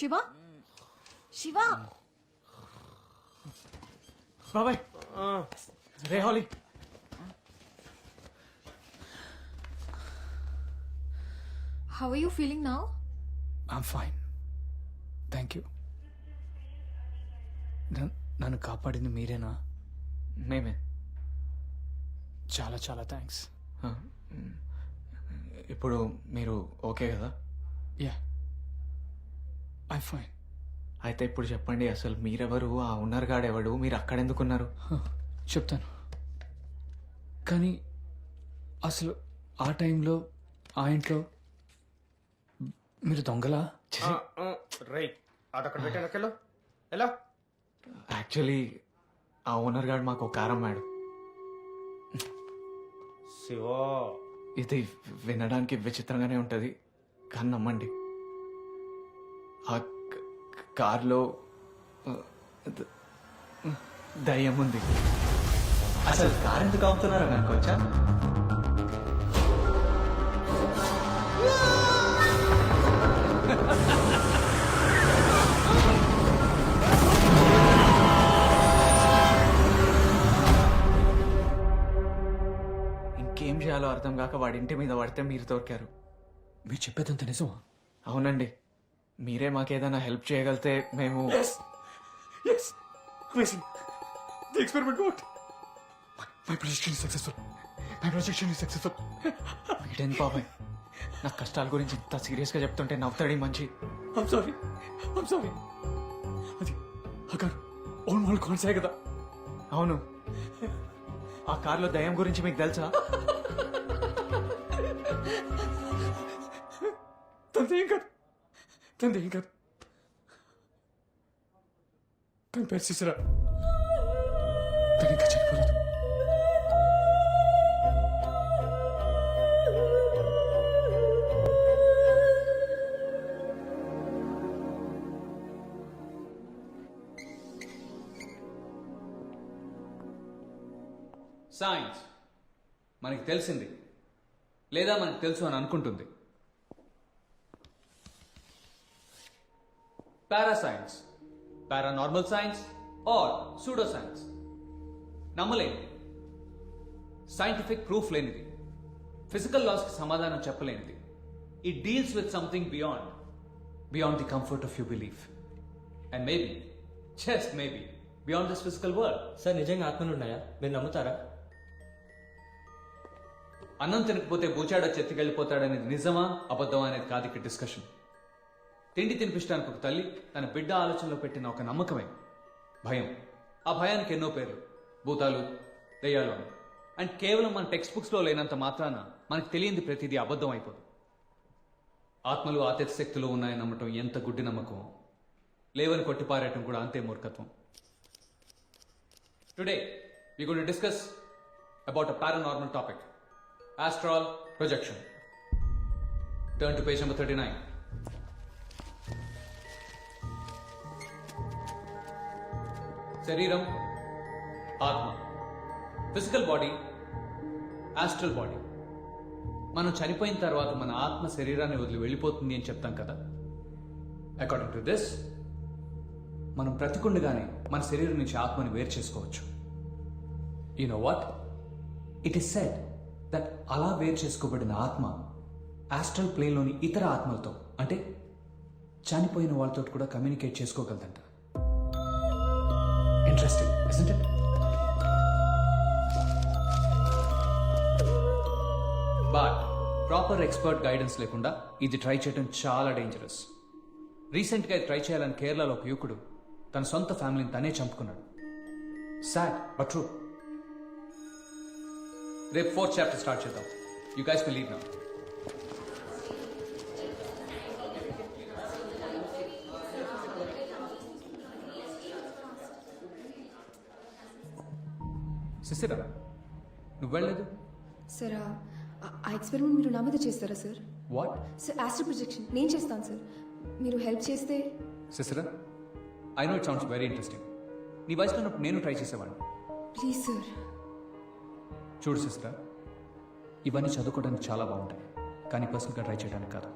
శివ శివ బాబాయ్ రే హాలీ how are you feeling now? I'm fine thank you. నన్ను కాపాడింది మీరేనా? మేమే. చాలా చాలా థ్యాంక్స్. ఇప్పుడు మీరు ఓకే కదా? Yeah I'm fine. అయితే ఇప్పుడు చెప్పండి, అసలు మీరెవరు, ఆ ఉన్నర్ గాడెవడు, మీరు అక్కడెందుకున్నారు? చెప్తాను. కానీ అసలు ఆ టైంలో ఆ ఇంట్లో మీరు దొంగలా? రైట్ అదక్కడ పెట్టాను. ఎలా? యాక్చువల్లీ ఆ ఓనర్ గాడు మాకు ఒక కారం అమ్మాడు. శివా, ఇది వినడానికి విచిత్రంగానే ఉంటుంది, కానీ నమ్మండి, ఆ కార్లో దయ్యం ఉంది. అసలు కార్ ఎందుకు అమ్ముతున్నారని అనుకోవచ్చా? ఇంకేం చేయాలో అర్థం కాక వాడి ఇంటి మీద పడితే మీరు దొరికారు. మీరు చెప్పేదంత నిజమా? అవునండి, మీరే మాకేదైనా హెల్ప్ చేయగలితే మేము. Yes, amazing. The experiment worked. My projection is successful. My projection is successful. వీడేంది బాబాయ్ నా కష్టాల గురించి ఇంత సీరియస్గా చెప్తుంటే నవ్వుతాడు ఈ మంచి. I'm sorry. అది అక్కడ ఓన్ వాళ్ళు కాన్సాయి కదా. అవును, ఆ కార్లో దయ్యం గురించి మీకు తెలుసా? తందేం కాదు తన పేరు సిసిరా. తను ఇంకా చనిపోలేదు. సైన్స్ మనకి తెలిసింది లేదా మనకు తెలుసు అని అనుకుంటుంది. Parascience, paranormal science or pseudo science. నమ్మలేనిది, సైంటిఫిక్ ప్రూఫ్ లేనిది, ఫిజికల్ లాస్కి సమాధానం చెప్పలేనిది. It deals with something beyond the comfort of you belief and maybe, just maybe, beyond this physical world. Sir నిజంగా ఆత్మలు ఉన్నాయా? మీరు నమ్ముతారా? అన్నం తినకపోతే బూచాడో చెత్తికెళ్ళిపోతాడనేది నిజమా అబద్ధమా అనేది కాదు ఇక్కడ డిస్కషన్. తిండి తినిపించడానికి ఒక తల్లి తన బిడ్డ ఆలోచనలో పెట్టిన ఒక నమ్మకమే భయం. ఆ భయానికి ఎన్నో పేర్లు, భూతాలు, దయ్యాలు అని. అండ్ కేవలం మన టెక్స్ట్ బుక్స్లో లేనంత మాత్రాన మనకు తెలియంది ప్రతిదీ అబద్ధం అయిపోదు. ఆత్మలు ఆతేత శక్తులు ఉన్నాయని నమ్మటం ఎంత గుడ్డి నమ్మకం, లేవని కొట్టిపారేయటం కూడా అంతే మూర్ఖత్వం. Today we going to discuss about a paranormal topic, astral projection. Turn to page number 39. శరీరం, ఆత్మ, ఫిజికల్ బాడీ, ఆస్ట్రల్ బాడీ. మనం చనిపోయిన తర్వాత మన ఆత్మ శరీరాన్ని వదిలి వెళ్ళిపోతుంది అని చెప్తాం కదా. అకార్డింగ్ టు దిస్, మనం బ్రతికుండగానే మన శరీరం నుంచి ఆత్మని వేరు చేసుకోవచ్చు. You know what? It is said that అలా వేరు చేసుకోబడిన ఆత్మ ఆస్ట్రల్ ప్లేన్లోని ఇతర ఆత్మలతో, అంటే చనిపోయిన వాళ్ళతో కూడా కమ్యూనికేట్ చేసుకోగలదంట. Interesting, isn't it? But proper expert guidance లేకుండా ఇది ట్రై చేయడం చాలా డేంజరస్. రీసెంట్గా ఇది ట్రై చేయాలని కేరళలో ఒక యువకుడు తన సొంత ఫ్యామిలీని తనే చంపుకున్నాడు. Sad but true. రేపు 4th చాప్టర్ స్టార్ట్ చేద్దాం. You guys will leave now. Sisira, నువ్వు వెళ్ళలేదు? సార్ ఆ ఎక్స్పెరిమెంట్ మీరు నా మీద చేస్తారా sir? What? Sir astral projection నేను చేస్తాను సార్. మీరు హెల్ప్ చేస్తే. Sisira, I know it sounds very interesting. నీ వయసులో ఉన్నప్పుడు నేను ట్రై చేసేవాడిని. Please sir. చూడు సిస్టర్, ఇవన్నీ చదువుకోవడానికి చాలా బాగుంటాయి, కానీ పర్సనల్గా ట్రై చేయడానికి కాదు.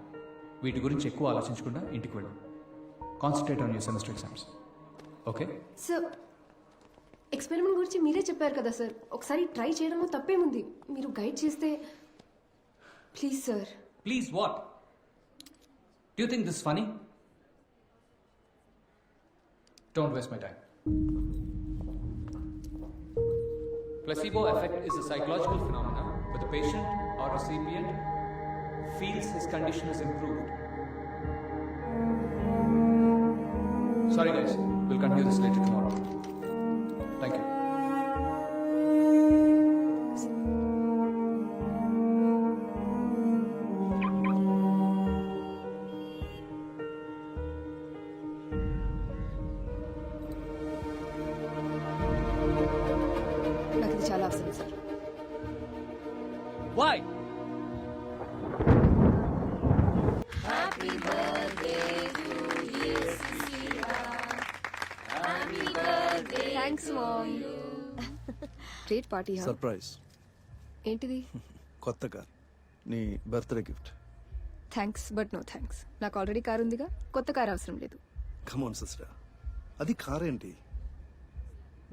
వీటి గురించి ఎక్కువ ఆలోచించకుండా ఇంటికి వెళ్ళు. Concentrate on your semester exams. Okay? Sir experiment గురించి మీరే చెప్పారు కదా సార్, ఒకసారి ట్రై చేయడంలో తప్పేముంది, మీరు గైడ్ చేస్తే please sir. Please what? Do you think this is funny? Don't waste my time. Placebo effect is a psychological phenomenon where the patient or recipient feels his condition is improved. Sorry guys, we'll continue this later tomorrow. Thank you. నాకు ఇది చాలా అవసరం sir. Why? Thanks ma'am. Great party. Surprise. ఏంటిది? కొత్త car, నీ birthday gift. Thanks but no thanks. నాకు already car ఉందిగా, కొత్త కార్ అవసరం లేదు. కమోన్ సిస్టర్, అది కార్ ఏంటి?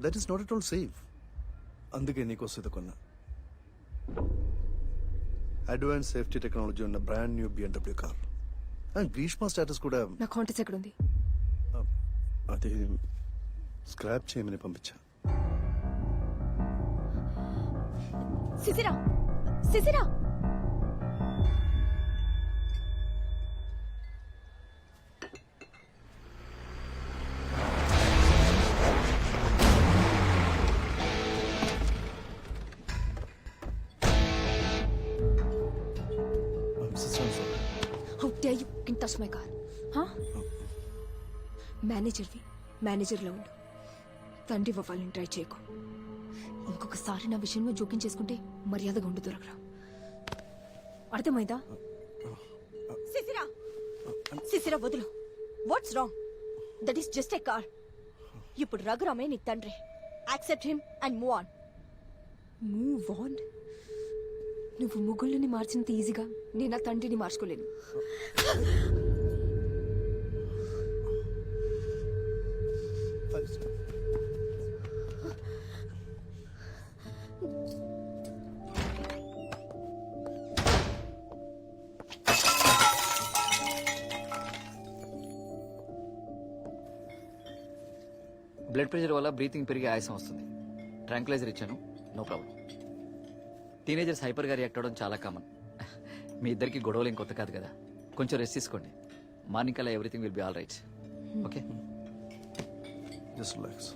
That is not at all safe. అందుకే నీకోసం ఇది కొన్నా. అడ్వాన్స్ సేఫ్టీ టెక్నాలజీ ఉన్న brand new BMW car. And Greeshma status కూడా నా కాంటాక్ట్స్ ఎక్కడ ఉంది? అది స్క్రాప్ చేయమని పంపించా. సిసిరా, సిసిరా. How dare you fucking touch my car? Huh? మేనేజర్వి, మేనేజర్లో ఉండు. తండ్రి వాళ్ళని ట్రై చేయకు. ఇంకొకసారి నా విషయంలో జోక్యం చేసుకుంటే మర్యాదగా ఉండు దొరకరా. అర్థమైందా? సిసిరా, సిసిరా వదులు. What's wrong? That is just a car. ఇప్పుడు రఘురామే నీ తండ్రి. Accept him and move on. Move on? నువ్వు ముగ్గుల్ని మార్చినంత ఈజీగా నేను నా తండ్రిని మార్చుకోలేను. బ్లడ్ ప్రెషర్ వల్ల బ్రీతింగ్ పెరిగి ఆయాసం వస్తుంది. ట్రాంక్లైజర్ ఇచ్చాను, నో ప్రాబ్లం. టీనేజర్స్ హైపర్గా రియాక్ట్ అవ్వడం చాలా కామన్. మీ ఇద్దరికి గొడవలు ఏం కొత్త కాదు కదా. కొంచెం రెస్ట్ తీసుకోండి. మార్నింగ్ కల్లా everything will be all right. Okay? Just relax.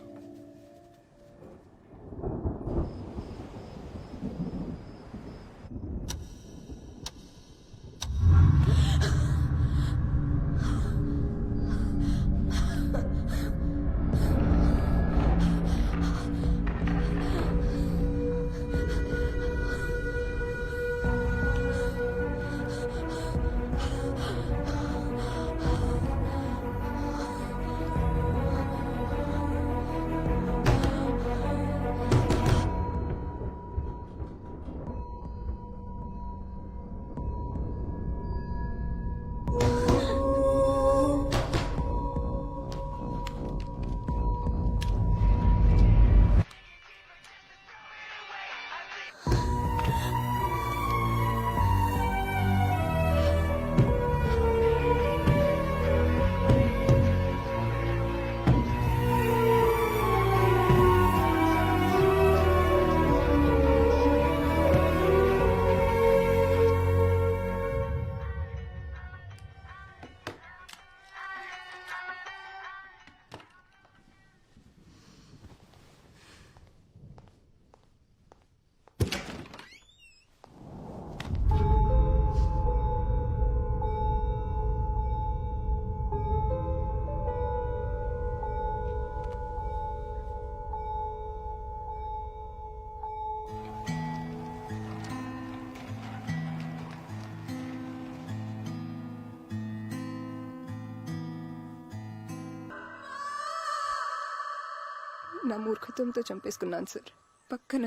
నా మూర్ఖత్వంతో చంపేసుకున్నాను సార్. పక్కన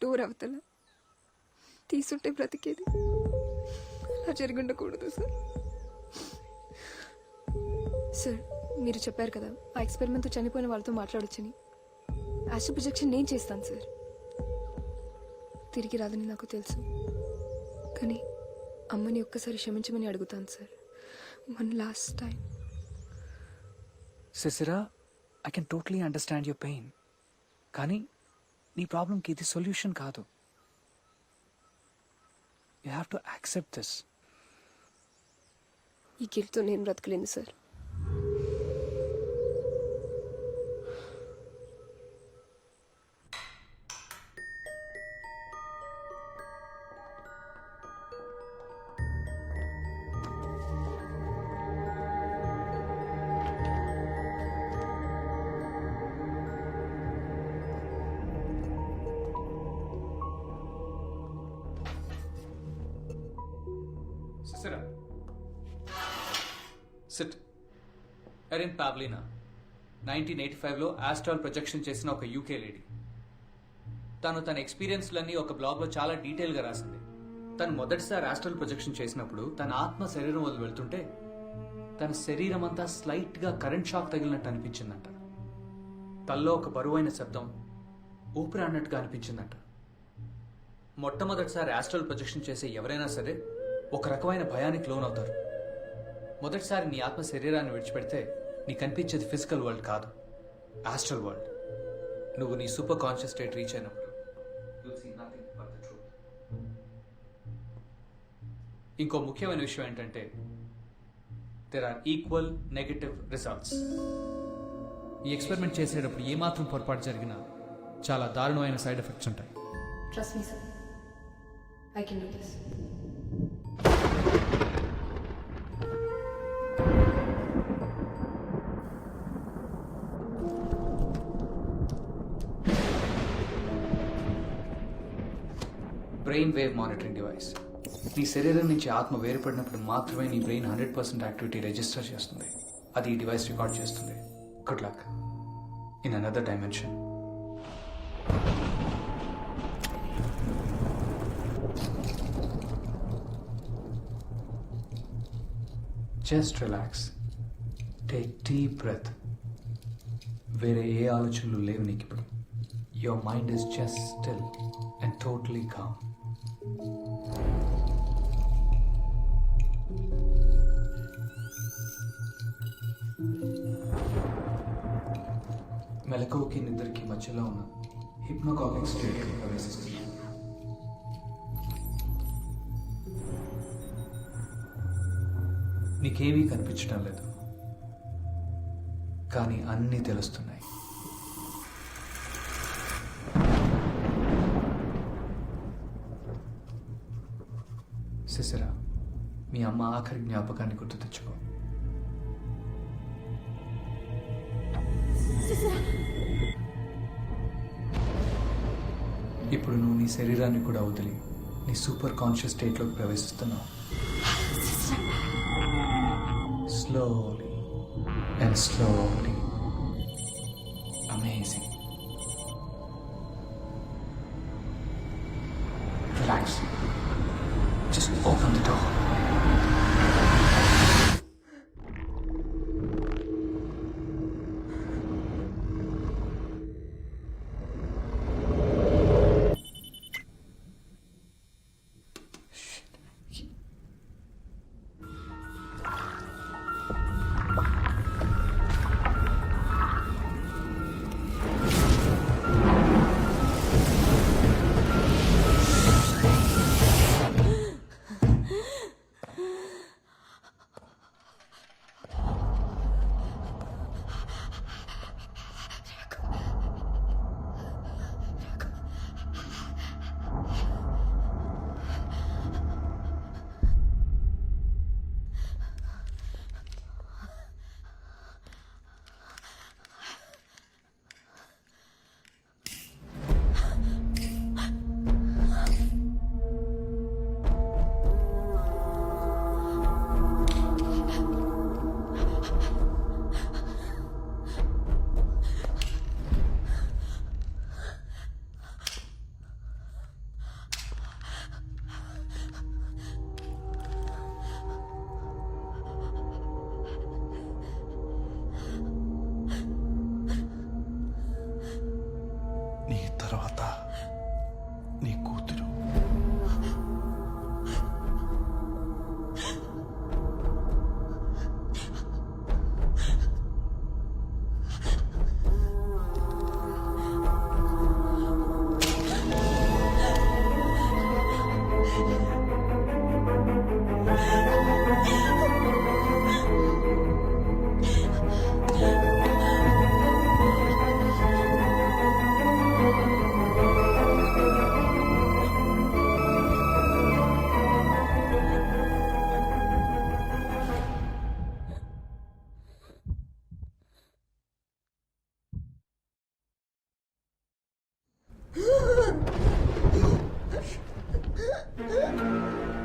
డోర్ అవతల తీసుంటే బ్రతికేది. అలా జరిగి ఉండకూడదు సార్. సార్ మీరు చెప్పారు కదా ఆ ఎక్స్పెరిమెంట్తో చనిపోయిన వాళ్ళతో మాట్లాడొచ్చని యాస్ట్రల్ ప్రొజెక్షన్ నేను చేస్తాను సార్. తిరిగి రాదని నాకు తెలుసు, కానీ అమ్మని ఒక్కసారి క్షమించమని అడుగుతాను sir. One last time. సిసిరా, I can totally understand your pain, కానీ నీ ప్రాబ్లంకి ఇది సొల్యూషన్ కాదు. You have to accept this. ఈ గిల్ట్తో నేను బ్రతకలేను sir. సిసిరా, SIT. Erin పావ్లినా 1985లో Astral projection చేసిన ఒక యూకే లేడీ. తను తన ఎక్స్పీరియన్స్లన్నీ ఒక బ్లాగ్లో చాలా డీటెయిల్గా రాసింది. తను మొదటిసారి ఆస్ట్రల్ ప్రొజెక్షన్ చేసినప్పుడు తన ఆత్మ శరీరం వదిలి వెళ్తుంటే తన శరీరం అంతా స్లైట్గా కరెంట్ షాక్ తగిలినట్టు అనిపించిందంట. తల్లో ఒక బరువైన శబ్దం ఊపిరి అన్నట్టుగా అనిపించిందంట. మొట్టమొదటిసారి ఆస్ట్రల్ ప్రొజెక్షన్ చేసే ఎవరైనా సరే ఒక రకమైన భయానికి లోనవుతారు. మొదటిసారి నీ ఆత్మ శరీరాన్ని విడిచిపెడితే నీకు కనిపించేది ఫిజికల్ వరల్డ్ కాదు, ఆస్ట్రల్ వరల్డ్. నువ్వు నీ సూపర్ కాన్షియస్ స్టేట్ రీచ్ అయినప్పుడు you'll see nothing but the truth. ఇంకో ముఖ్యమైన విషయం ఏంటంటే there are equal negative results. ఈ ఎక్స్పెరిమెంట్ చేసేటప్పుడు ఏమాత్రం పొరపాటు జరిగినా చాలా దారుణమైన సైడ్ ఎఫెక్ట్స్ ఉంటాయి. Trust me sir, I can do this. Brain wave monitoring device. నీ శరీరం నుంచి ఆత్మ వేరుపడినప్పుడు మాత్రమే నీ బ్రెయిన్ 100% యాక్టివిటీ రిజిస్టర్ చేస్తుంది. అది ఈ డివైస్ రికార్డ్ చేస్తుంది. Good luck in another dimension. Just relax, take deep breath. వేరే ఏ ఆలోచనలు లేవు నీకు ఇప్పుడు. Your mind is just still and totally calm. మెలకువకి నిద్రకి మధ్యలో ఉన్న హిప్నోకానిక్ స్టేట్కి ప్రవేశిస్తుంది. నీకేమీ కనిపించడం లేదు, కానీ అన్నీ తెలుస్తున్నాయి. సిసిరా, మీ అమ్మ ఆఖరి జ్ఞాపకాన్ని గుర్తు తెచ్చుకో. ఇప్పుడు నువ్వు నీ శరీరాన్ని కూడా వదిలి నీ సూపర్ కాన్షియస్ స్టేట్లోకి ప్రవేశిస్తున్నావు. Slowly and slowly. Amazing. Relax. Just open the door.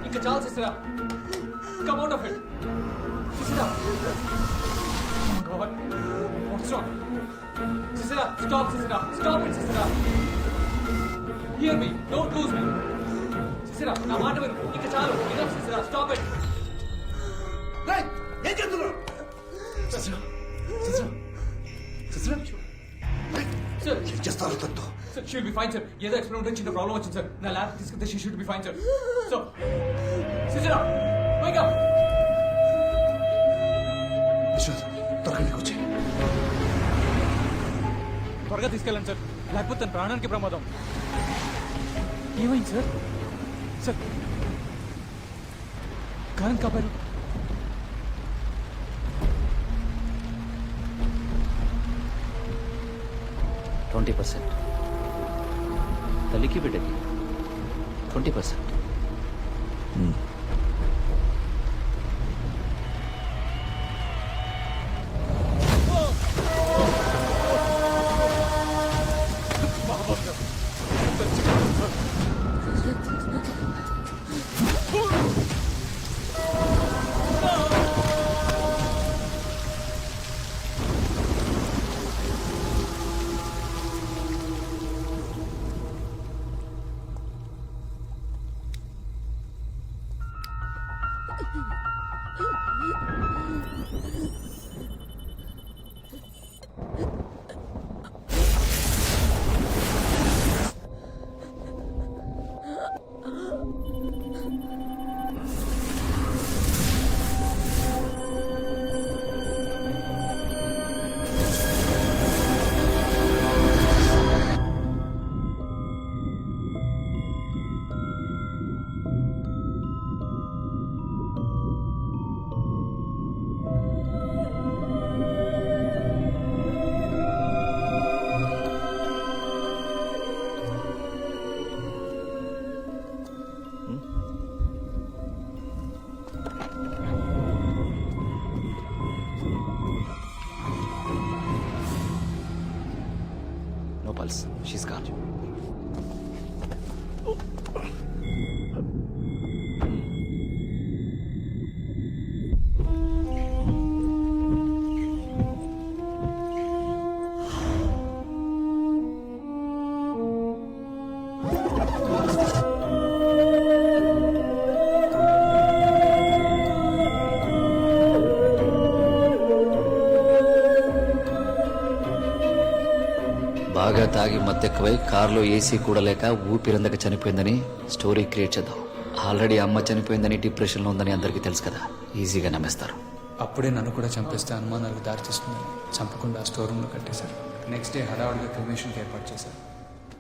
ఇంకా చాలు సిసిరా. Come out of it. సిసిరా. Oh God. What's wrong? సిసిరా, stop సిసిరా. Stop it సిసిరా. Hear me. Don't lose me. సిసిరా, నా మాట విను. ఇంకా చాలు. Enough సిసిరా. Stop it. ఏం చేస్తున్నావు? సిసిరా, సిసిరా, సిసిరా. Sir. ఏం చేస్తారు తనతో? Sir, she'll be fine, sir. ఏదో ఎక్స్పెరిమెంట్ చిన్న ప్రాబ్లం వచ్చింది సార్. నా ల్యాబ్ తీసుకుంటే she should be fine, sir. So, సిసిరా, wake up. Vishwas, త్వరగా నీకు వచ్చి. త్వరగా తీసుకెళ్ళండి సార్, లేకపోతే తన ప్రాణానికి ప్రమాదం. ఏమైంది సార్? Sir, current కాపారు. 20%. తల్లికి బిడ్డకి 20%. No pulse. She's gone. బాగా తాగి మత్తెక్కువై కారులో ఏసీ కూడా లేక ఊపిరందక చనిపోయిందని స్టోరీ క్రియేట్ చేద్దాం. ఆల్రెడీ అమ్మ చనిపోయిందని డిప్రెషన్లో ఉందని అందరికీ తెలుసు కదా, ఈజీగా నమ్మేస్తారు. అప్పుడే నన్ను కూడా చంపేస్తే అనుమానాలకు దారితీస్తుంది. చంపకుండా స్టోర్ రూమ్లో కట్టేశారు. నెక్స్ట్ డే హడావుడిగా క్రిమేషన్కి ఏర్పాటు చేశారు.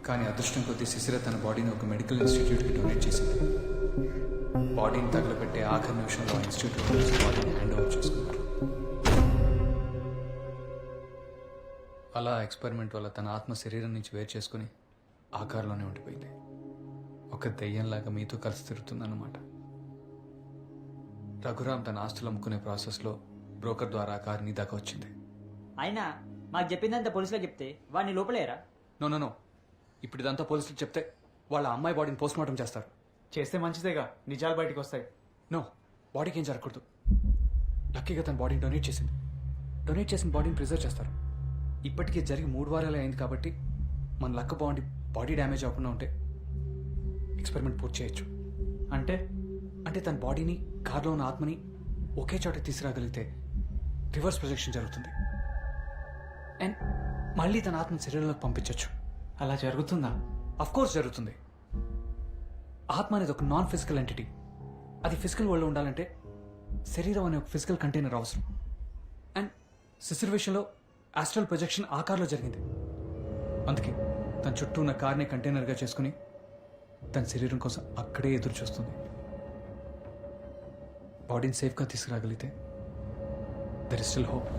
కానీ అదృష్టం కొద్దీ శిశిర తన బాడీని ఒక మెడికల్ ఇన్స్టిట్యూట్కి డొనేట్ చేసింది. బాడీని తగలబెట్టే ఆఖరి నిమిషంలో ఆ ఇన్స్టిట్యూట్ బాడీని హ్యాండ్ ఓవర్ చేసుకున్నారు. అలా ఎక్స్పెరిమెంట్ వల్ల తన ఆత్మ శరీరం నుంచి వేరు చేసుకుని ఆ కారులోనే ఉండిపోయింది. ఒక దెయ్యంలాగా మీతో కలిసి తిరుగుతుందన్నమాట. రఘురామ్ తన ఆస్తులు అమ్ముకునే ప్రాసెస్లో బ్రోకర్ ద్వారా ఆ కారు నీ దాకా వచ్చింది. అయినా మాకు చెప్పిందంతా పోలీసులకు చెప్తే వాడిని లోపలేరా? నో, ఇప్పుడు ఇదంతా పోలీసులకు చెప్తే వాళ్ళ అమ్మాయి బాడీని పోస్ట్ మార్టం చేస్తారు. చేస్తే మంచిదేగా, నిజాలు బయటకు వస్తాయి. నో, బాడీకి ఏం జరగకూడదు. లక్కీగా తన బాడీని డొనేట్ చేసింది. డొనేట్ చేసిన బాడీని ప్రిజర్వ్ చేస్తారు. ఇప్పటికే జరిగి 3 వారాలే అయింది కాబట్టి మన లక్క బాగుండి బాడీ డ్యామేజ్ అవ్వకుండా ఉంటే ఎక్స్పెరిమెంట్ పూర్తి చేయొచ్చు. అంటే తన బాడీని కార్లో ఉన్న ఆత్మని ఒకే చోట తీసుకురాగలిగితే రివర్స్ ప్రొజెక్షన్ జరుగుతుంది. అండ్ మళ్ళీ తన ఆత్మ శరీరంలోకి పంపించవచ్చు. అలా జరుగుతుందా? అఫ్ కోర్స్ జరుగుతుంది. ఆత్మ అనేది ఒక నాన్ ఫిజికల్ ఎంటిటీ. అది ఫిజికల్ వరల్డ్లో ఉండాలంటే శరీరం అనే ఒక ఫిజికల్ కంటైనర్ అవసరం. అండ్ శిశిర్ విషయంలో ఆస్ట్రల్ ప్రొజెక్షన్ ఆ కార్లో జరిగింది. అందుకే తన చుట్టూ ఉన్న కార్ని కంటైనర్గా చేసుకుని తన శరీరం కోసం అక్కడే ఎదురు చూస్తుంది. బాడీని సేఫ్గా తీసుకురాగలిగితే దెర్ ఇస్ స్టిల్ హోప్.